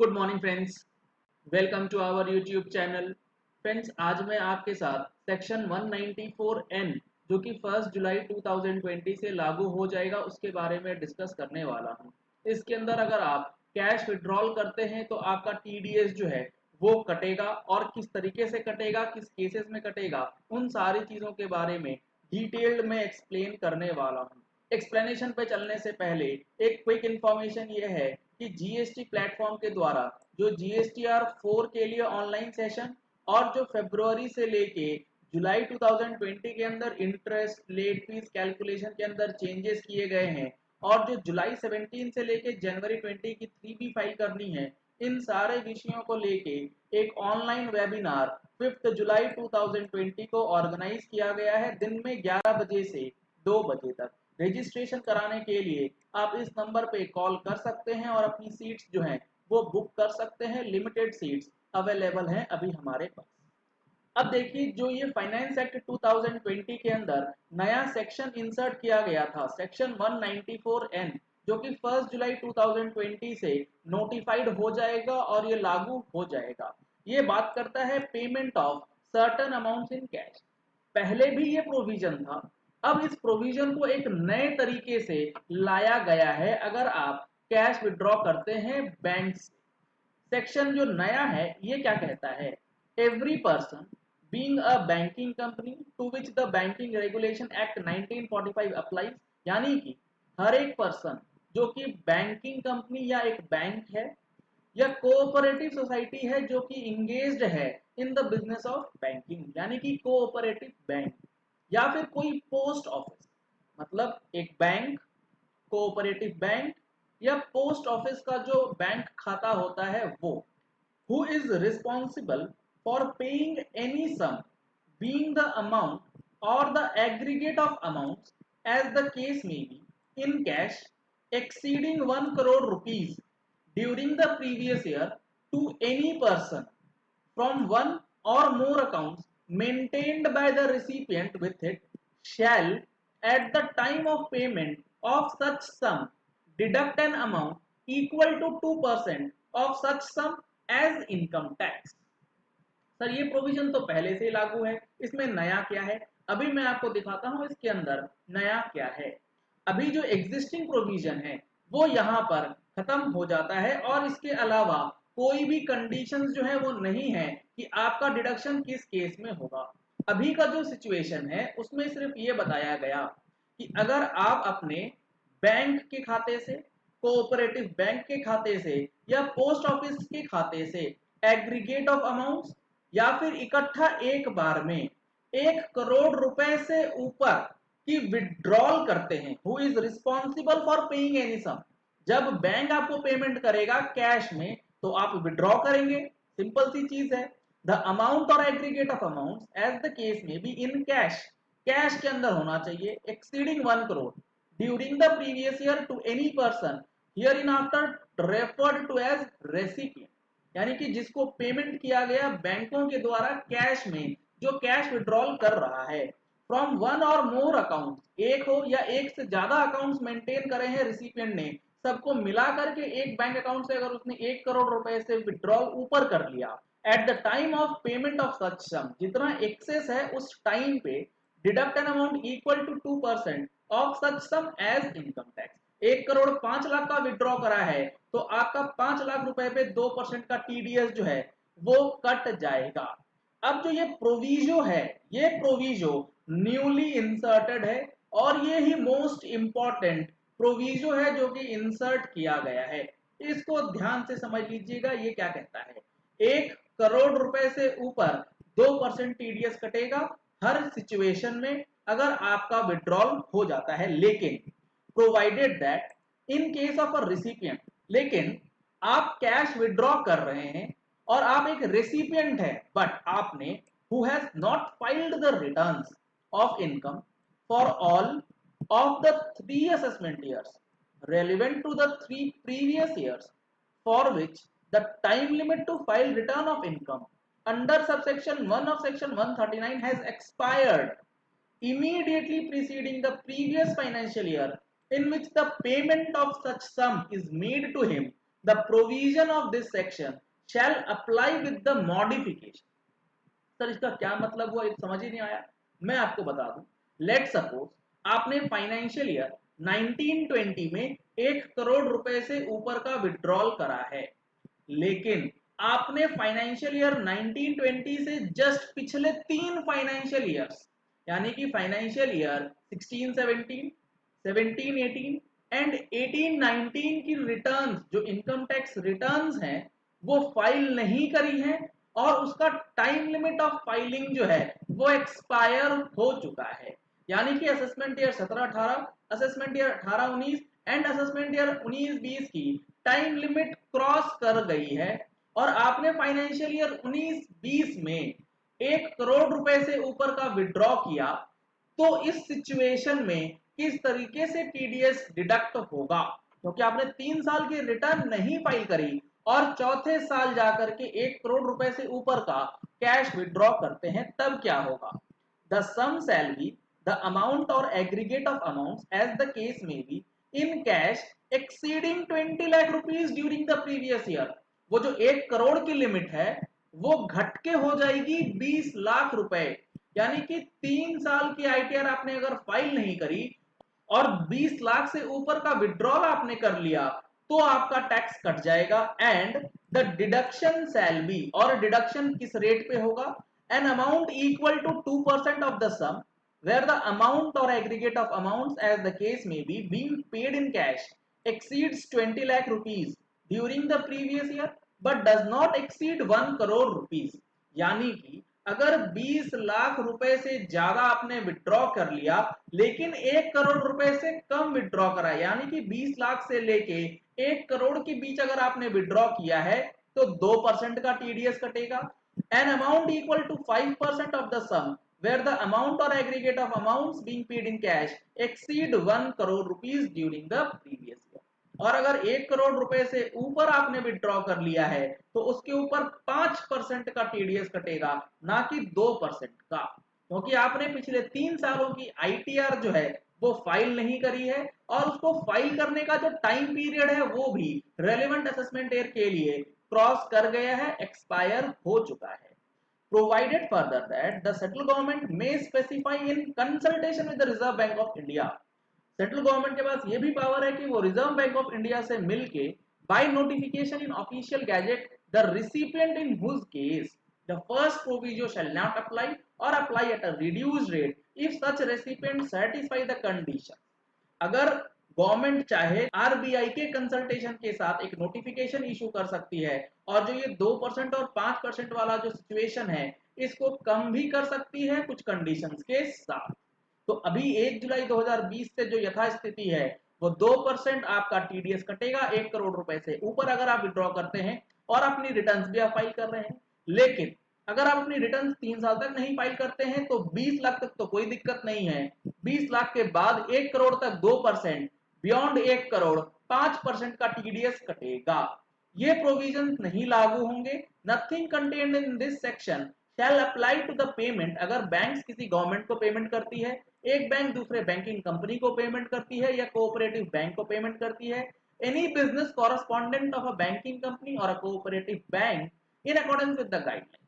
Good morning friends, welcome to our YouTube channel. Friends, आज मैं आपके साथ सेक्शन 194N जो कि 1 जुलाई 2020 से लागू हो जाएगा उसके बारे में डिस्कस करने वाला हूं। इसके अंदर अगर आप कैश विड्रॉल करते हैं तो आपका टीडीएस जो है वो कटेगा और किस तरीके से कटेगा, किस केसेस में कटेगा, उन सारी चीज़ों के बारे में डिटेल्ड में एक्सप्लेन करने वाला हूँ। एक्सप्लेनेशन पे चलने से पहले एक क्विक इन्फॉर्मेशन ये है कि जीएसटी प्लेटफॉर्म के द्वारा जो जीएसटीआर 4 के लिए ऑनलाइन सेशन और जो फरवरी से लेके जुलाई 2020 के अंदर इंटरेस्ट लेट फीस कैलकुलेशन के अंदर चेंजेस किए गए हैं और जो जुलाई 17 से लेके जनवरी 20 की 3B फाइल करनी है, इन सारे विषयों को लेके एक ऑनलाइन वेबिनार 5 जुलाई 2020 को ऑर्गेनाइज किया गया है। दिन में 11 बजे से 2 बजे तक रजिस्ट्रेशन कराने के लिए आप इस नंबर पे कॉल कर सकते हैं और अपनी सीट्स जो हैं वो बुक कर सकते हैं। लिमिटेड सीट्स अवेलेबल हैं अभी हमारे पास। अब देखिए, जो ये फाइनेंस एक्ट 2020 के अंदर नया सेक्शन इंसर्ट किया गया था, सेक्शन 194N, जो कि 1 जुलाई 2020 से नोटिफाइड हो जाएगा और ये लागू हो जाएगा। ये बात करता है payment of certain amounts in cash. पहले भी ये प्रोविजन था, अब इस प्रोविजन को एक नए तरीके से लाया गया है। अगर आप कैश विड्रॉ करते हैं बैंक से, सेक्शन जो नया है ये क्या कहता है, every person being a banking company to which the banking regulation act 1945 applies, यानी कि हर एक पर्सन जो कि बैंकिंग कंपनी या एक बैंक है या कोऑपरेटिव सोसाइटी है जो कि इंगेज्ड है in the business of banking, यानी कि कोऑपरेटिव बैंक, या फिर कोई पोस्ट ऑफिस, मतलब एक बैंक, कोऑपरेटिव बैंक या पोस्ट ऑफिस का जो बैंक खाता होता है वो, who is responsible for paying any sum being the amount or the aggregate of amounts as the case may be in cash exceeding 1 crore rupees during the previous year to any person from one or more accounts maintained by the recipient with it shall at the time of payment of such sum deduct an amount equal to 2% of such sum as income tax. Sir, ये provision तो पहले से ही लागू है, इसमें नया क्या है? अभी मैं आपको दिखाता हूं इसके अंदर नया क्या है। अभी जो एग्जिस्टिंग प्रोविजन है वो यहाँ पर खत्म हो जाता है और इसके अलावा कोई भी कंडीशंस जो है वो नहीं है कि आपका डिडक्शन किस केस में होगा। अभी का जो सिचुएशन है उसमें सिर्फ ये बताया गया कि अगर आप अपने बैंक के खाते से, कोऑपरेटिव बैंक के खाते से या पोस्ट ऑफिस के खाते से एग्रीगेट ऑफ अमाउंट्स या फिर इकट्ठा एक बार में 1 करोड़ रुपए से ऊपर की विड्रॉल करते हैं, who is responsible for paying any sum. जब बैंक आपको पेमेंट करेगा कैश में तो आप विड्रॉ करेंगे, सिंपल सी चीज है। द अमाउंट और aggregate of amounts as the case में बी इन कैश, कैश के अंदर होना चाहिए, exceeding 1 crore during the previous year to any person hereinafter referred to as recipient, यानी कि जिसको पेमेंट किया गया बैंकों के द्वारा कैश में, जो कैश विड्रॉल कर रहा है फ्रॉम वन और मोर अकाउंट, एक हो या एक से ज्यादा अकाउंट्स मेंटेन करे हैं रिसिपिएंट ने, सबको मिला करके एक बैंक अकाउंट से अगर उसने 1 करोड़ रुपए से विड्रॉल ऊपर कर लिया at the time of payment of such sum, जितना एक्सेस है उस टाइम पे deduct an amount equal to 2% of such sum as income tax. 1 crore 5 lakh का विड्रॉ करा है तो आपका 5 लाख रुपए पे 2% का टीडीएस जो है वो कट जाएगा। अब जो ये प्रोविजो है, ये प्रोविजो न्यूली इंसर्टेड है और ये ही मोस्ट इंपॉर्टेंट प्रोविजो है जो कि इंसर्ट किया गया है। इसको ध्यान से समझ लीजिएगा, ये क्या कहता है, 1 करोड़ रुपए से ऊपर 2% टीडीएस कटेगा हर सिचुएशन में अगर आपका विड्रॉल हो जाता है, लेकिन provided that in case of a recipient, लेकिन आप कैश विड्रॉ कर रहे हैं और आप एक रेसिपिएंट है बट आपने who has not filed the returns of income for all of the 3 assessment years relevant to the 3 previous years for which the time limit to file return of income under subsection 1 of section 139 has expired immediately preceding the previous financial year in which the payment of such sum is made to him the provision of this section shall apply with the modification. Sir इसका क्या मतलब हुआ, समझ ही नहीं आया। मैं आपको बता दूं, लेट सपोज आपने फाइनेंशियल ईयर 1920 में 1 करोड़ रुपए से ऊपर का विड्रॉल करा है, लेकिन आपने फाइनेंशियल ईयर 1920 से जस्ट पिछले 3 फाइनेंशियल ईयर्स यानी कि फाइनेंशियल ईयर 16-17, 17-18 एंड 18-19 की रिटर्न्स, जो इनकम टैक्स रिटर्न्स हैं, वो फाइल नहीं करी हैं और उसका टाइम लिमिट ऑफ फाइलिंग जो है वो एक्सपायर हो चुका है। यानी कि assessment year 17-18, assessment year 18-19 and assessment year 19-20 की टाइम लिमिट क्रॉस कर गई है और आपने फाइनेंशियल ईयर 19-20 में 1 करोड़ रुपए से ऊपर का विड्रॉ किया, तो इस सिचुएशन में किस तरीके से टीडीएस डिडक्ट होगा? क्योंकि आपने 3 साल की रिटर्न नहीं फाइल करी और चौथे साल जाकर के 1 करोड़ रुपए से ऊपर का कैश विड्रॉ करते हैं, तब क्या होगा? The sum shall be the amount और aggregate of amounts as the case में be in cash exceeding 20 lakh rupees during the previous year. वो जो 1 करोड़ की लिमिट है वो घट के हो जाएगी 20 लाख रुपए। यानी कि 3 साल की आईटीआर आपने अगर फाइल नहीं करी और 20 लाख से ऊपर का विड्रॉल आपने कर लिया, तो आपका टैक्स कट जाएगा। And the deduction shall be, और डिडक्शन किस रेट पे होगा? An amount equal to 2% of the sum where the amount or aggregate of amounts as the case may be being paid in cash exceeds 20 lakh rupees during the previous year but does not exceed 1 crore rupees। यानी कि अगर 20 लाख रुपए से ज्यादा आपने withdraw कर लिया लेकिन 1 करोड़ रुपए से कम विड्रॉ करा, यानी कि 20 लाख से लेके 1 करोड़ के बीच अगर आपने विड्रॉ किया है तो 2% का टीडीएस कटेगा। An amount equal to 5% of the sum where the amount or aggregate of amounts being paid in cash exceed 1 crore rupees during the previous year। और अगर 1 करोड़ रुपए से ऊपर आपने विड्रॉ कर लिया है तो उसके ऊपर 5% का टीडीएस कटेगा, ना कि 2% का, क्योंकि आपने पिछले 3 सालों की आईटीआर जो है वो फाइल नहीं करी है और उसको फाइल करने का जो टाइम पीरियड है वो भी रेलेवेंट असेसमेंट ईयर के लिए क्रॉस कर गया है, एक्सपायर हो चुका है। Provided further that the central government may specify in consultation with the Reserve Bank of India। Central government के पास ये भी पावर है कि वो रिजर्व बैंक ऑफ इंडिया से मिलके by notification in official gazette the recipient in whose case the first proviso shall not apply or apply at a reduced rate if such recipient satisfy the condition. अगर government चाहे RBI के consultation के साथ एक notification issue कर सकती है और जो ये 2% और 5% वाला जो सिचुएशन है इसको कम भी कर सकती है कुछ कंडीशंस के साथ। तो अभी 1 जुलाई 2020 से जो यथास्थिति है वो 2% आपका टीडीएस कटेगा 1 करोड़ रुपए से ऊपर अगर आप विड्रॉ करते हैं और अपनी रिटर्न्स भी आप फाइल कर रहे हैं। लेकिन अगर आप अपनी रिटर्न 3 साल तक नहीं फाइल करते हैं तो 20 लाख तक तो कोई दिक्कत नहीं है, 20 लाख के बाद 1 करोड़ तक 2%, बियॉन्ड 1 करोड़ 5% का टीडीएस कटेगा। ये प्रोविजन नहीं लागू होंगे। Nothing contained in this section shall apply to the payment. अगर बैंक किसी गवर्नमेंट को पेमेंट करती है, एक बैंक दूसरे बैंकिंग कंपनी को पेमेंट करती है या कोऑपरेटिव बैंक को पेमेंट करती है, any business correspondent of a banking company or a cooperative bank in accordance with the guideline.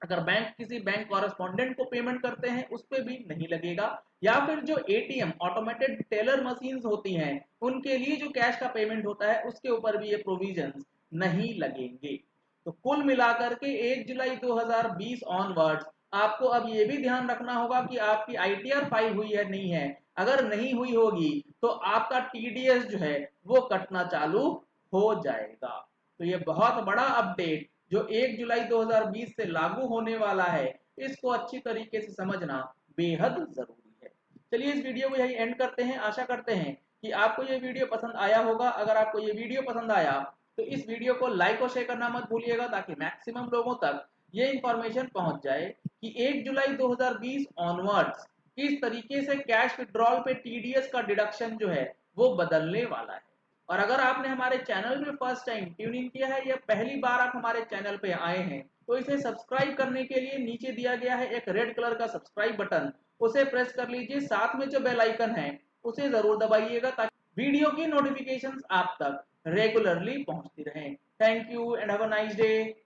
अगर बैंक किसी बैंक कॉरेस्पॉन्डेंट को पेमेंट करते हैं उस पे भी नहीं लगेगा, या फिर जो एटीएम ऑटोमेटेड टेलर मशीन्स होती हैं उनके लिए जो कैश का पेमेंट होता है उसके ऊपर भी ये प्रोविजंस नहीं लगेंगे। तो कुल मिलाकर के 1 जुलाई 2020 ऑनवर्ड्स आपको अब ये भी ध्यान रखना होगा कि आपकी आईटीआर फाइल हुई है नहीं है। अगर नहीं हुई होगी तो आपका टीडीएस जो है वो कटना चालू हो जाएगा। तो ये बहुत बड़ा अपडेट जो 1 जुलाई 2020 से लागू होने वाला है इसको अच्छी तरीके से समझना बेहद जरूरी है। चलिए इस वीडियो को यही एंड करते हैं। आशा करते हैं कि आपको ये वीडियो पसंद आया होगा। अगर आपको ये वीडियो पसंद आया तो इस वीडियो को लाइक और शेयर करना मत भूलिएगा ताकि मैक्सिमम लोगों तक ये इंफॉर्मेशन पहुंच जाए कि 1 जुलाई 2020 ऑनवर्ड्स किस तरीके से कैश विड्रॉल पे टीडीएस का डिडक्शन जो है वो बदलने वाला है। और अगर आपने हमारे चैनल में फर्स्ट टाइम ट्यून इन किया है या पहली बार आप हमारे चैनल पे आए हैं तो इसे सब्सक्राइब करने के लिए नीचे दिया गया है एक रेड कलर का सब्सक्राइब बटन, उसे प्रेस कर लीजिए। साथ में जो बेल आइकन है उसे जरूर दबाइएगा ताकि वीडियो की नोटिफिकेशंस आप तक रेगुलरली पहुंचती रहें। Thank you and have a nice day.